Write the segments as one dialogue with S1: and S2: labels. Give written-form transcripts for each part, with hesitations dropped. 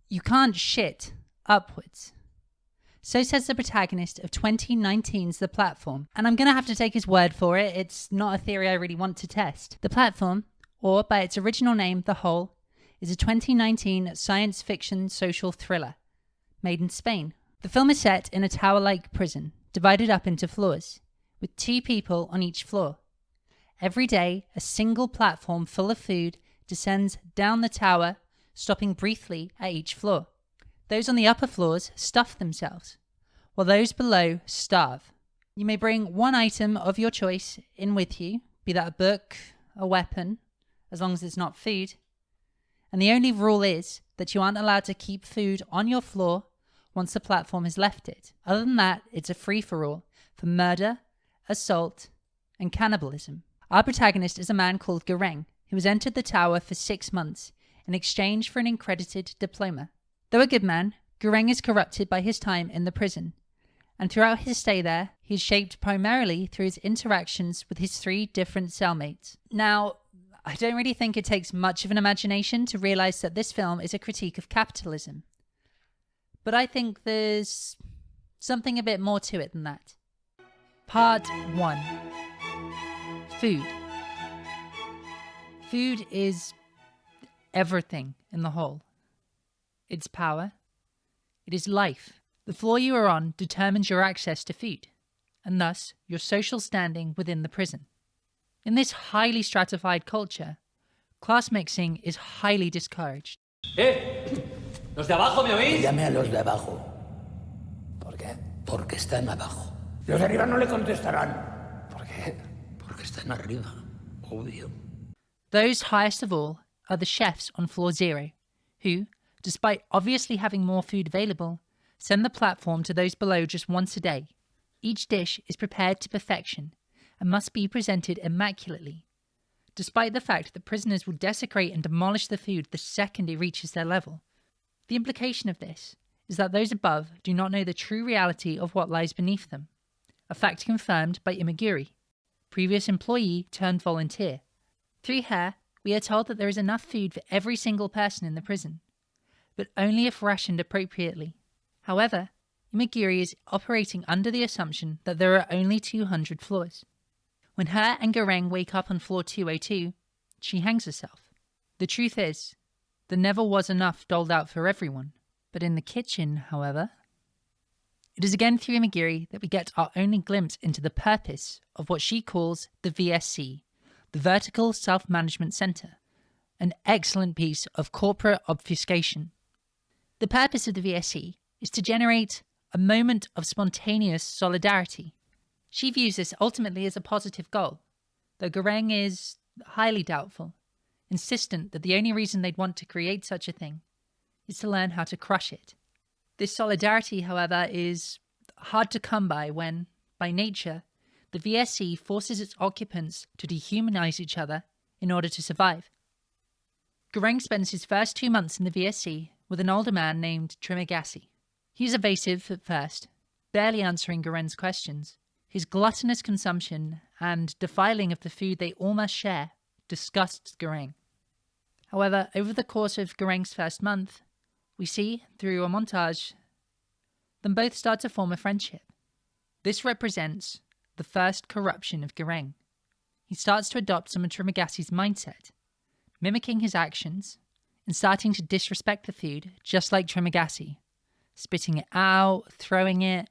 S1: You can't shit upwards. So says the protagonist of 2019's The Platform, and I'm going to have to take his word for it. It's not a theory I really want to test. The Platform, or by its original name, The Hole, is a 2019 science fiction social thriller made in Spain. The film is set in a tower-like prison, divided up into floors, with 2 people on each floor. Every day, a single platform full of food descends down the tower, stopping briefly at each floor. Those on the upper floors stuff themselves, while those below starve. You may bring one item of your choice in with you, be that a book, a weapon, as long as it's not food. And the only rule is that you aren't allowed to keep food on your floor once the platform has left it. Other than that, it's a free-for-all for murder, assault, and cannibalism. Our protagonist is a man called Gareng, who has entered the tower for 6 months in exchange for an accredited diploma. Though a good man, Gareng is corrupted by his time in the prison, and throughout his stay there, he is shaped primarily through his interactions with his 3 different cellmates. Now, I don't really think it takes much of an imagination to realise that this film is a critique of capitalism. But I think there's something a bit more to it than that. Part 1. Food. Food is everything in the whole. It's power. It is life. The floor you are on determines your access to food, and thus your social standing within the prison. In this highly stratified culture, class mixing is highly discouraged.
S2: ¿Los de abajo me oís?
S3: Llame a los de abajo. ¿Por qué? Porque están abajo. Los de arriba no le contestarán. ¿Por qué? Porque están arriba. Obvio.
S1: Those highest of all are the chefs on floor 0, who, despite obviously having more food available, send the platform to those below just once a day. Each dish is prepared to perfection and must be presented immaculately, despite the fact that prisoners will desecrate and demolish the food the second it reaches their level. The implication of this is that those above do not know the true reality of what lies beneath them, a fact confirmed by Imaguri, previous employee turned volunteer. Through her, we are told that there is enough food for every single person in the prison, but only if rationed appropriately. However, Imaguri is operating under the assumption that there are only 200 floors. When her and Gareng wake up on floor 202, she hangs herself. The truth is, there never was enough doled out for everyone. But in the kitchen, however, it is again through Imaguri that we get our only glimpse into the purpose of what she calls the VSC, the Vertical Self-Management Center, an excellent piece of corporate obfuscation. The purpose of the VSC is to generate a moment of spontaneous solidarity. She views this ultimately as a positive goal, though Gareng is highly doubtful, insistent that the only reason they'd want to create such a thing is to learn how to crush it. This solidarity, however, is hard to come by when, by nature, the VSC forces its occupants to dehumanize each other in order to survive. Gareng spends his first 2 months in the VSC with an older man named Trimagasi. He's evasive at first, barely answering Gareng's questions. His gluttonous consumption and defiling of the food they all must share disgusts Gareng. However, over the course of Gareng's first month, we see, through a montage, them both start to form a friendship. This represents the first corruption of Gareng. He starts to adopt some of Trimagasi's mindset, mimicking his actions and starting to disrespect the food just like Trimagasi, spitting it out, throwing it,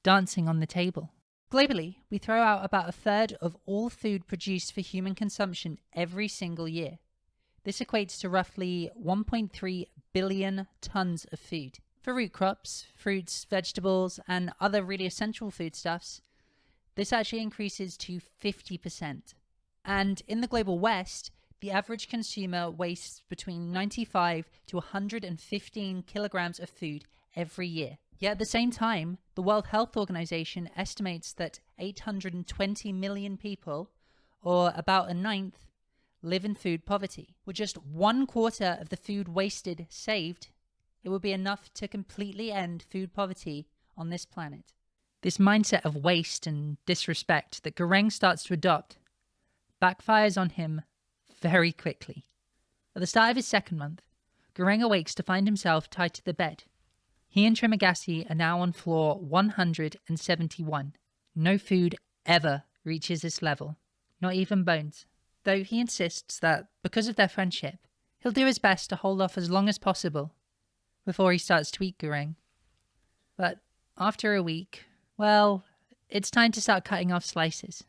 S1: dancing on the table. Globally, we throw out about 1/3 of all food produced for human consumption every single year. This equates to roughly 1.3 billion tons of food. For root crops, fruits, vegetables, and other really essential foodstuffs, this actually increases to 50%. And in the global West, the average consumer wastes between 95 to 115 kilograms of food every year. Yet at the same time, the World Health Organization estimates that 820 million people, or about a ninth, live in food poverty. With just 1/4 of the food wasted saved, it would be enough to completely end food poverty on this planet. This mindset of waste and disrespect that Gareng starts to adopt backfires on him very quickly. At the start of his second month, Gureng awakes to find himself tied to the bed. He and Trimagasi are now on floor 171. No food ever reaches this level, not even bones. Though he insists that, because of their friendship, he'll do his best to hold off as long as possible before he starts to eat Gureng. But after a week, well, it's time to start cutting off slices.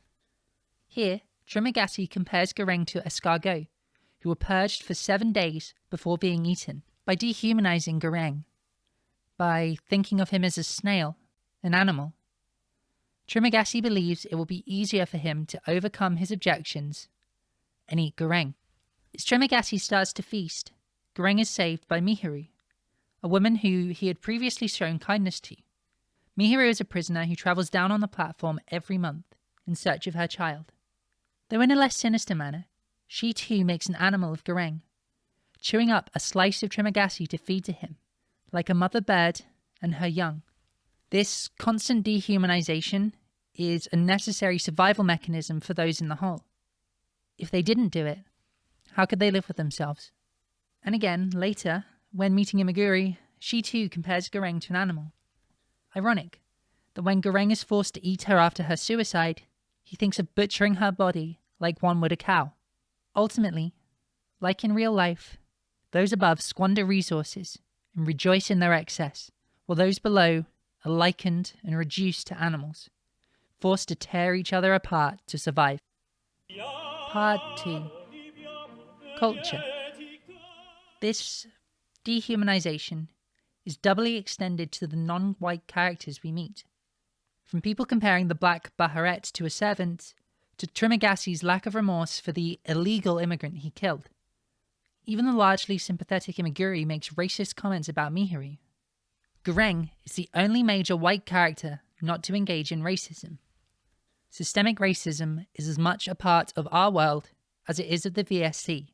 S1: Here, Trimagasi compares Gureng to escargots, who were purged for 7 days before being eaten. By dehumanizing Gureng, by thinking of him as a snail, an animal, Trimagasi believes it will be easier for him to overcome his objections and eat Gureng. As Trimagasi starts to feast, Gureng is saved by Miharu, a woman who he had previously shown kindness to. Miharu is a prisoner who travels down on the platform every month in search of her child. Though in a less sinister manner, she too makes an animal of Gureng, chewing up a slice of Trimagasi to feed to him, like a mother bird and her young. This constant dehumanization is a necessary survival mechanism for those in the hole. If they didn't do it, how could they live with themselves? And again, later, when meeting Imaguri, she too compares Gureng to an animal. Ironic that when Gureng is forced to eat her after her suicide, he thinks of butchering her body like one would a cow. Ultimately, like in real life, those above squander resources and rejoice in their excess, while those below are likened and reduced to animals, forced to tear each other apart to survive. Part 2. Culture. This dehumanization is doubly extended to the non-white characters we meet. From people comparing the black Baharet to a servant, to Trimagasi's lack of remorse for the illegal immigrant he killed. Even the largely sympathetic Imaguri makes racist comments about Miharu. Gureng is the only major white character not to engage in racism. Systemic racism is as much a part of our world as it is of the VSC.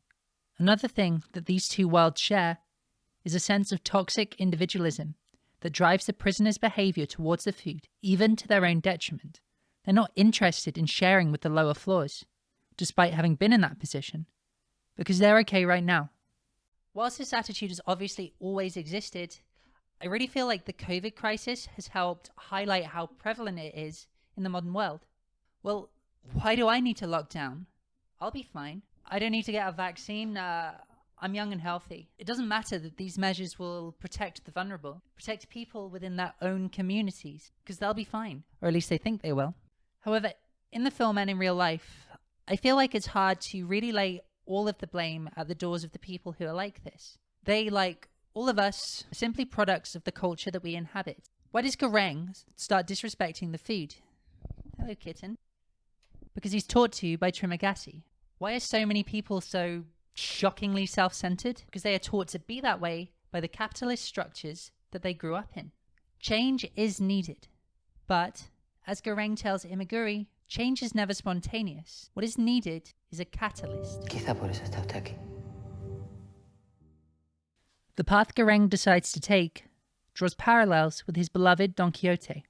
S1: Another thing that these two worlds share is a sense of toxic individualism that drives the prisoner's behaviour towards the food, even to their own detriment. They're not interested in sharing with the lower floors, despite having been in that position, because they're okay right now. Whilst this attitude has obviously always existed, I really feel like the COVID crisis has helped highlight how prevalent it is in the modern world. Well, why do I need to lock down? I'll be fine. I don't need to get a vaccine. I'm young and healthy. It doesn't matter that these measures will protect the vulnerable, protect people within their own communities, because they'll be fine, or at least they think they will. However, in the film and in real life, I feel like it's hard to really lay all of the blame at the doors of the people who are like this. They, like all of us, are simply products of the culture that we inhabit. Why does Gureng start disrespecting the food? Hello, kitten. Because he's taught to by Trimagasi. Why are so many people so shockingly self-centered? Because they are taught to be that way by the capitalist structures that they grew up in. Change is needed, but as Gureng tells Imaguri, change is never spontaneous. What is needed is a catalyst.
S3: Quizá por eso está usted aquí.
S1: The path Gureng decides to take draws parallels with his beloved Don Quixote.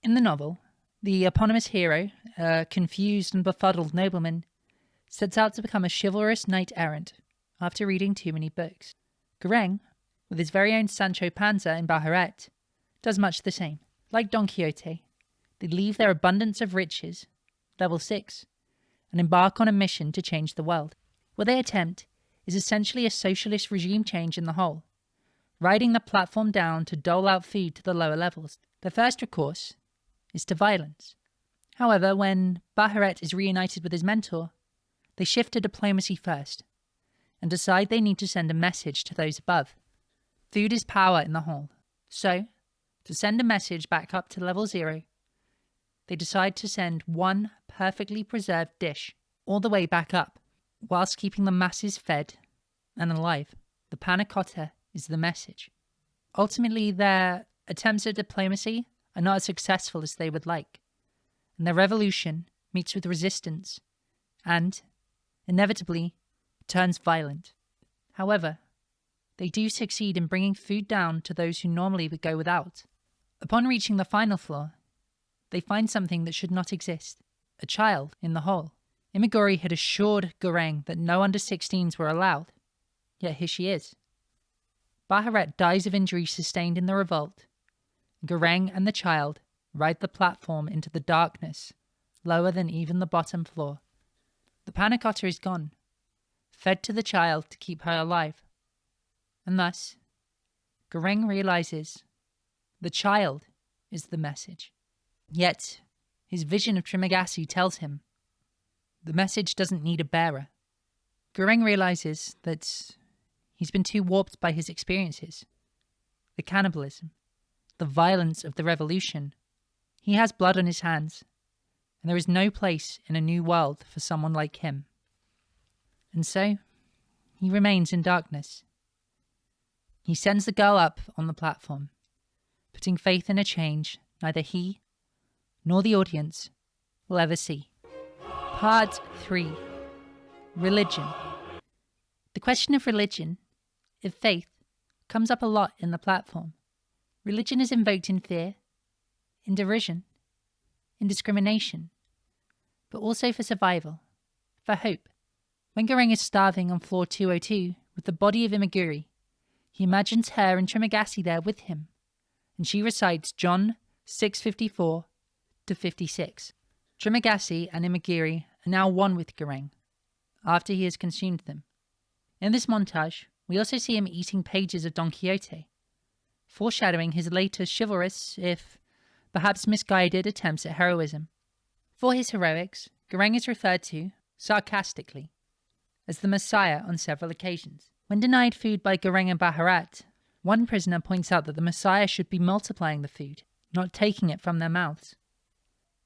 S1: In the novel, the eponymous hero, a confused and befuddled nobleman, sets out to become a chivalrous knight-errant after reading too many books. Gureng, with his very own Sancho Panza in Baharet, does much the same. Like Don Quixote, they leave their abundance of riches, level 6, and embark on a mission to change the world. What they attempt is essentially a socialist regime change in the whole, riding the platform down to dole out food to the lower levels. Their first recourse is to violence. However, when Baharet is reunited with his mentor, they shift to diplomacy first, and decide they need to send a message to those above. Food is power in the whole, so, to send a message back up to level 0, they decide to send one perfectly preserved dish all the way back up, whilst keeping the masses fed and alive. The panna cotta is the message. Ultimately, their attempts at diplomacy are not as successful as they would like, and their revolution meets with resistance and, inevitably, turns violent. However, they do succeed in bringing food down to those who normally would go without. Upon reaching the final floor, they find something that should not exist, a child in the hole. Imaguri had assured Gureng that no under-16s were allowed, yet here she is. Baharat dies of injuries sustained in the revolt. Gareng and the child ride the platform into the darkness, lower than even the bottom floor. The panic otter is gone, fed to the child to keep her alive. And thus, Gareng realizes the child is the message. Yet, his vision of Trimagasi tells him the message doesn't need a bearer. Gareng realizes that he's been too warped by his experiences. The cannibalism, the violence of the revolution. He has blood on his hands, and there is no place in a new world for someone like him. And so, he remains in darkness. He sends the girl up on the platform, putting faith in a change neither he nor the audience will ever see. Part 3. Religion. The question of religion, of faith, comes up a lot in the platform. Religion is invoked in fear, in derision, in discrimination, but also for survival, for hope. When Gareng is starving on floor 202 with the body of Imaguri, he imagines her and Trimagasi there with him, and she recites John 6:54 to 56. Trimagasi and Imagiri are now one with Gareng, after he has consumed them. In this montage, we also see him eating pages of Don Quixote, foreshadowing his later chivalrous, if perhaps misguided, attempts at heroism. For his heroics, Gareng is referred to, sarcastically, as the Messiah on several occasions. When denied food by Gareng and Baharat, one prisoner points out that the Messiah should be multiplying the food, not taking it from their mouths.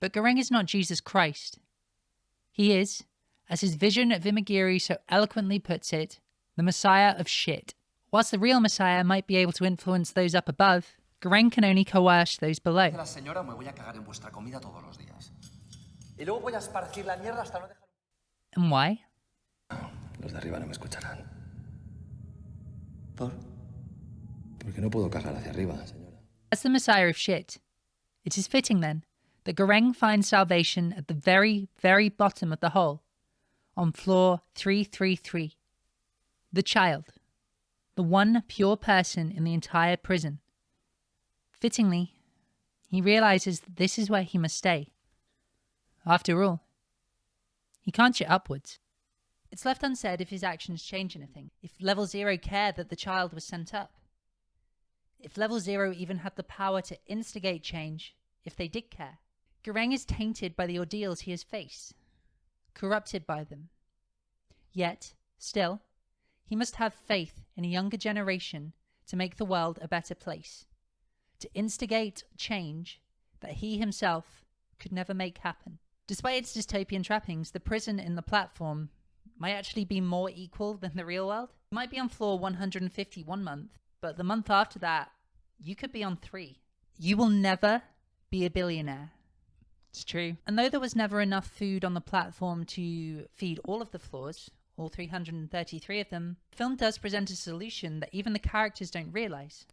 S1: But Gareng is not Jesus Christ. He is, as his vision of Imagiri so eloquently puts it, the Messiah of shit. Whilst the real Messiah might be able to influence those up above, Gareng can only coerce those below. And why?
S3: Los de arriba no me escucharán. ¿Por? Porque no puedo cagar hacia arriba, señora.
S1: As the Messiah of shit, it is fitting then that Gareng finds salvation at the very, very bottom of the hole, on floor 333. The child, the one pure person in the entire prison. Fittingly, he realizes that this is where he must stay. After all, he can't shit upwards. It's left unsaid if his actions change anything, if Level 0 cared that the child was sent up, if Level 0 even had the power to instigate change, if they did care. Gareng is tainted by the ordeals he has faced, corrupted by them. Yet, still, he must have faith in a younger generation to make the world a better place, to instigate change that he himself could never make happen. Despite its dystopian trappings, the prison in the platform might actually be more equal than the real world. You might be on floor 150 one month, but the month after that, you could be on 3. You will never be a billionaire. It's true. And though there was never enough food on the platform to feed all of the floors, all 333 of them, the film does present a solution that even the characters don't realize.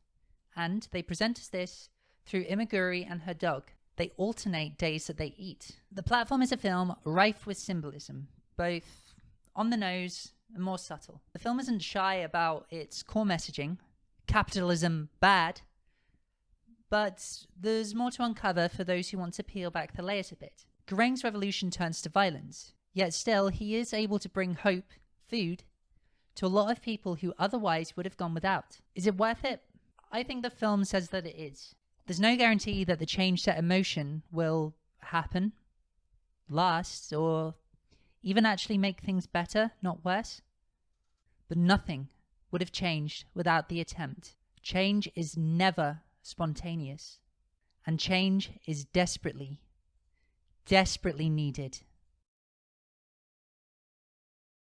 S1: And they present us this through Imaguri and her dog. They alternate days that they eat. The platform is a film rife with symbolism, both on the nose and more subtle. The film isn't shy about its core messaging, capitalism bad, but there's more to uncover for those who want to peel back the layers a bit. Gareng's revolution turns to violence, yet still he is able to bring hope, food, to a lot of people who otherwise would have gone without. Is it worth it? I think the film says that it is. There's no guarantee that the change set in motion will happen, last, or even actually make things better, not worse. But nothing would have changed without the attempt. Change is never spontaneous, and change is desperately, desperately needed.